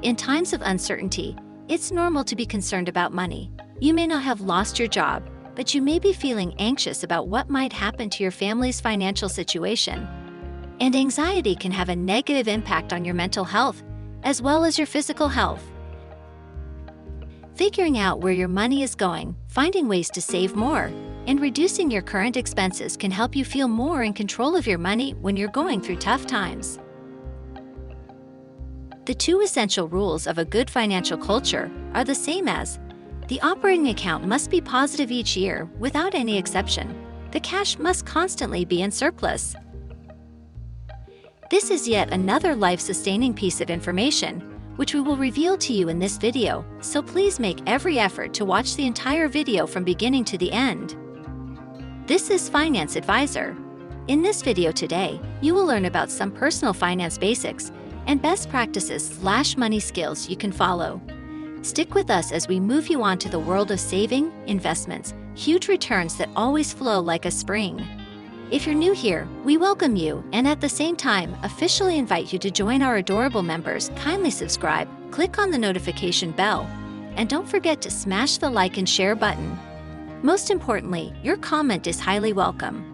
In times of uncertainty, it's normal to be concerned about money. You may not have lost your job, but you may be feeling anxious about what might happen to your family's financial situation. And anxiety can have a negative impact on your mental health, as well as your physical health. Figuring out where your money is going, finding ways to save more, and reducing your current expenses can help you feel more in control of your money when you're going through tough times. The 2 essential rules of a good financial culture are the same as: the operating account must be positive each year without any exception. The cash must constantly be in surplus. This is yet another life-sustaining piece of information, which we will reveal to you in this video, so please make every effort to watch the entire video from beginning to the end. This is Finance Advisor. In this video today, you will learn about some personal finance basics and best practices/money skills you can follow. Stick with us as we move you on to the world of saving, investments, huge returns that always flow like a spring. If you're new here, we welcome you and at the same time officially invite you to join our adorable members. Kindly subscribe, click on the notification bell, and don't forget to smash the like and share button. Most importantly, your comment is highly welcome.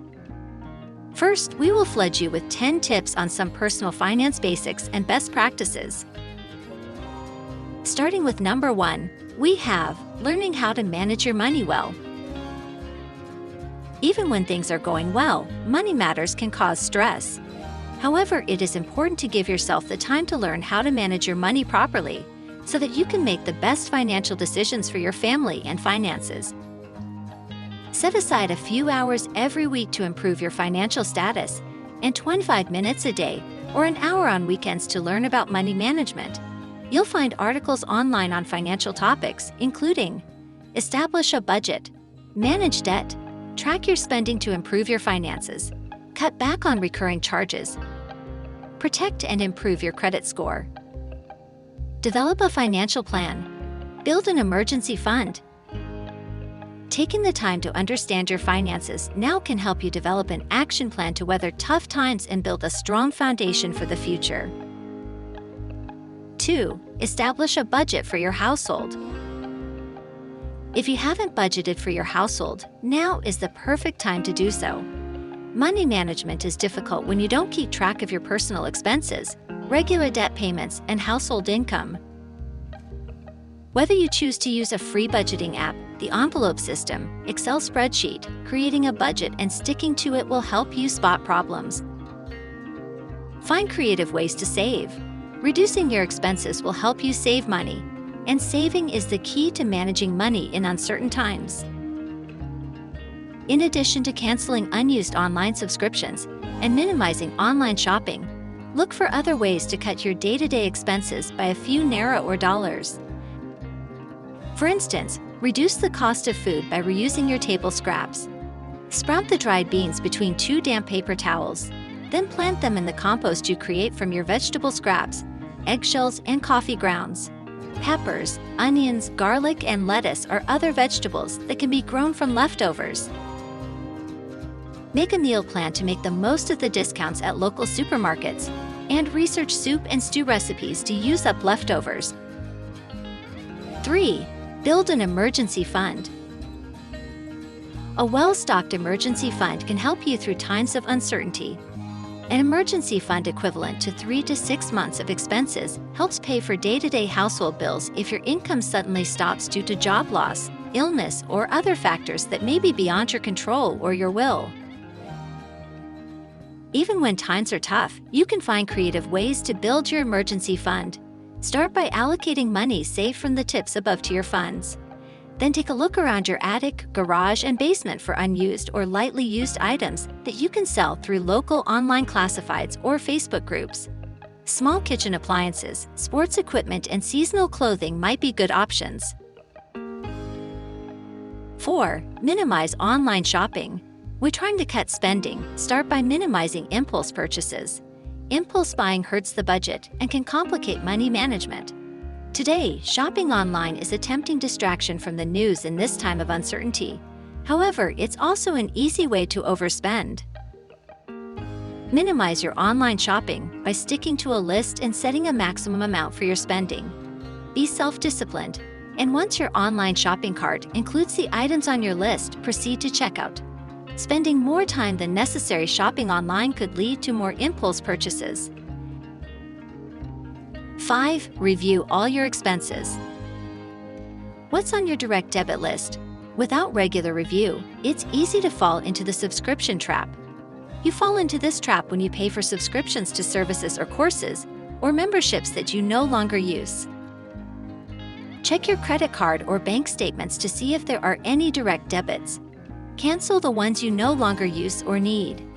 First, we will flood you with 10 tips on some personal finance basics and best practices. Starting with number 1, we have learning how to manage your money well. Even when things are going well, money matters can cause stress. However, it is important to give yourself the time to learn how to manage your money properly so that you can make the best financial decisions for your family and finances. Set aside a few hours every week to improve your financial status, and 25 minutes a day or an hour on weekends to learn about money management. You'll find articles online on financial topics, including establish a budget, manage debt, track your spending to improve your finances, cut back on recurring charges, protect and improve your credit score, develop a financial plan, build an emergency fund. Taking the time to understand your finances now can help you develop an action plan to weather tough times and build a strong foundation for the future. 2. Establish a budget for your household. If you haven't budgeted for your household, now is the perfect time to do so. Money management is difficult when you don't keep track of your personal expenses, regular debt payments, and household income. Whether you choose to use a free budgeting app, the envelope system, Excel spreadsheet, creating a budget and sticking to it will help you spot problems. Find creative ways to save. Reducing your expenses will help you save money, and saving is the key to managing money in uncertain times. In addition to canceling unused online subscriptions and minimizing online shopping, look for other ways to cut your day-to-day expenses by a few naira or dollars. For instance, reduce the cost of food by reusing your table scraps. Sprout the dried beans between 2 damp paper towels, then plant them in the compost you create from your vegetable scraps, eggshells, and coffee grounds. Peppers, onions, garlic, and lettuce are other vegetables that can be grown from leftovers. Make a meal plan to make the most of the discounts at local supermarkets, and research soup and stew recipes to use up leftovers. 3. Build an emergency fund. A well-stocked emergency fund can help you through times of uncertainty. An emergency fund equivalent to 3 to 6 months of expenses helps pay for day-to-day household bills if your income suddenly stops due to job loss, illness, or other factors that may be beyond your control or your will. Even when times are tough, you can find creative ways to build your emergency fund. Start by allocating money saved from the tips above to your funds. Then take a look around your attic, garage, and basement for unused or lightly used items that you can sell through local online classifieds or Facebook groups. Small kitchen appliances, sports equipment, and seasonal clothing might be good options. 4. Minimize online shopping. When trying to cut spending, start by minimizing impulse purchases. Impulse buying hurts the budget and can complicate money management. Today, shopping online is a tempting distraction from the news in this time of uncertainty. However, it's also an easy way to overspend. Minimize your online shopping by sticking to a list and setting a maximum amount for your spending. Be self-disciplined, and once your online shopping cart includes the items on your list, proceed to checkout. Spending more time than necessary shopping online could lead to more impulse purchases. 5. Review all your expenses. What's on your direct debit list? Without regular review, it's easy to fall into the subscription trap. You fall into this trap when you pay for subscriptions to services or courses, or memberships that you no longer use. Check your credit card or bank statements to see if there are any direct debits. Cancel the ones you no longer use or need.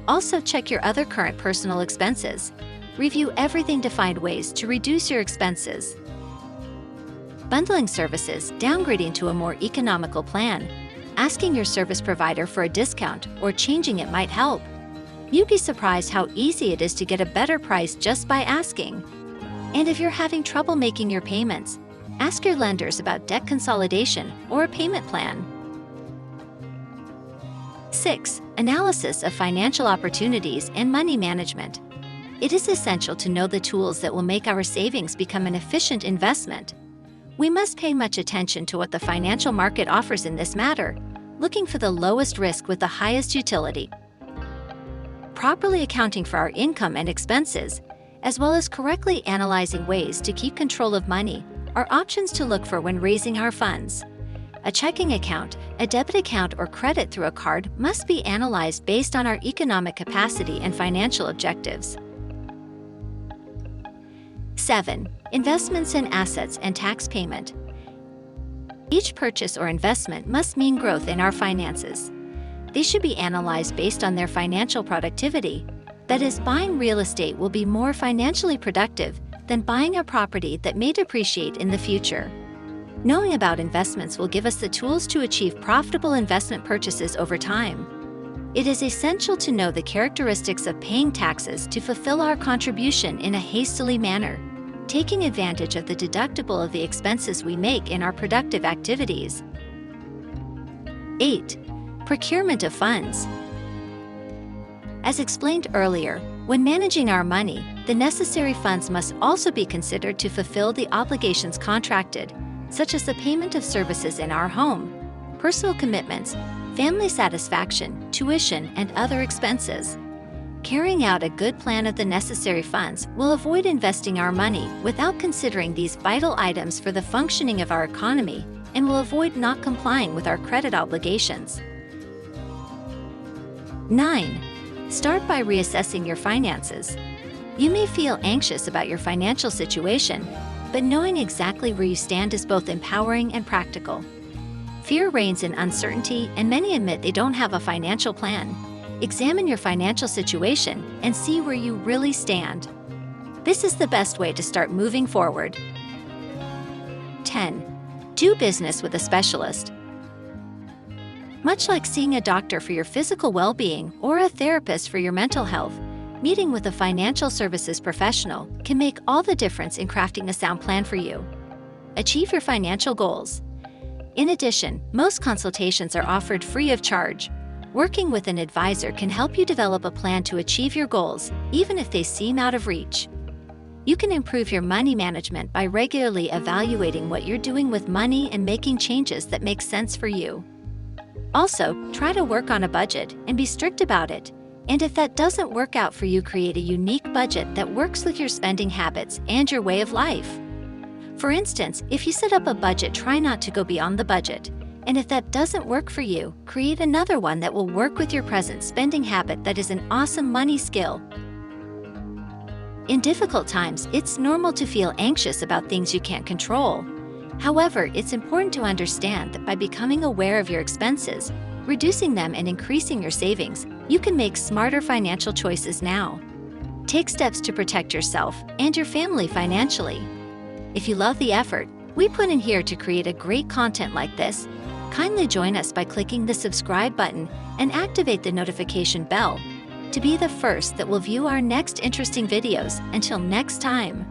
Also check your other current personal expenses. Review everything to find ways to reduce your expenses. Bundling services, downgrading to a more economical plan. Asking your service provider for a discount or changing it might help. You'd be surprised how easy it is to get a better price just by asking. And if you're having trouble making your payments, ask your lenders about debt consolidation or a payment plan. 6. Analysis of financial opportunities and money management. It is essential to know the tools that will make our savings become an efficient investment. We must pay much attention to what the financial market offers in this matter, looking for the lowest risk with the highest utility. Properly accounting for our income and expenses, as well as correctly analyzing ways to keep control of money, are options to look for when raising our funds. A checking account, a debit account, or credit through a card must be analyzed based on our economic capacity and financial objectives. 7. Investments in assets and tax payment. Each purchase or investment must mean growth in our finances. They should be analyzed based on their financial productivity. That is, buying real estate will be more financially productive than buying a property that may depreciate in the future. Knowing about investments will give us the tools to achieve profitable investment purchases over time. It is essential to know the characteristics of paying taxes to fulfill our contribution in a hastily manner, taking advantage of the deductible of the expenses we make in our productive activities. 8. Procurement of funds. As explained earlier, when managing our money, the necessary funds must also be considered to fulfill the obligations contracted, such as the payment of services in our home, personal commitments, family satisfaction, tuition, and other expenses. Carrying out a good plan of the necessary funds will avoid investing our money without considering these vital items for the functioning of our economy and will avoid not complying with our credit obligations. 9. Start by reassessing your finances. You may feel anxious about your financial situation, but knowing exactly where you stand is both empowering and practical. Fear reigns in uncertainty, and many admit they don't have a financial plan. Examine your financial situation and see where you really stand. This is the best way to start moving forward. 10. Do business with a specialist. Much like seeing a doctor for your physical well-being or a therapist for your mental health, meeting with a financial services professional can make all the difference in crafting a sound plan for you. Achieve your financial goals. In addition, most consultations are offered free of charge. Working with an advisor can help you develop a plan to achieve your goals, even if they seem out of reach. You can improve your money management by regularly evaluating what you're doing with money and making changes that make sense for you. Also, try to work on a budget and be strict about it. And if that doesn't work out for you, create a unique budget that works with your spending habits and your way of life. For instance, if you set up a budget, try not to go beyond the budget. And if that doesn't work for you, create another one that will work with your present spending habit that is an awesome money skill. In difficult times, it's normal to feel anxious about things you can't control. However, it's important to understand that by becoming aware of your expenses, reducing them and increasing your savings, you can make smarter financial choices now. Take steps to protect yourself and your family financially. If you love the effort we put in here to create a great content like this, kindly join us by clicking the subscribe button and activate the notification bell to be the first that will view our next interesting videos. Until next time,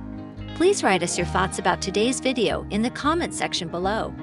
please write us your thoughts about today's video in the comment section below.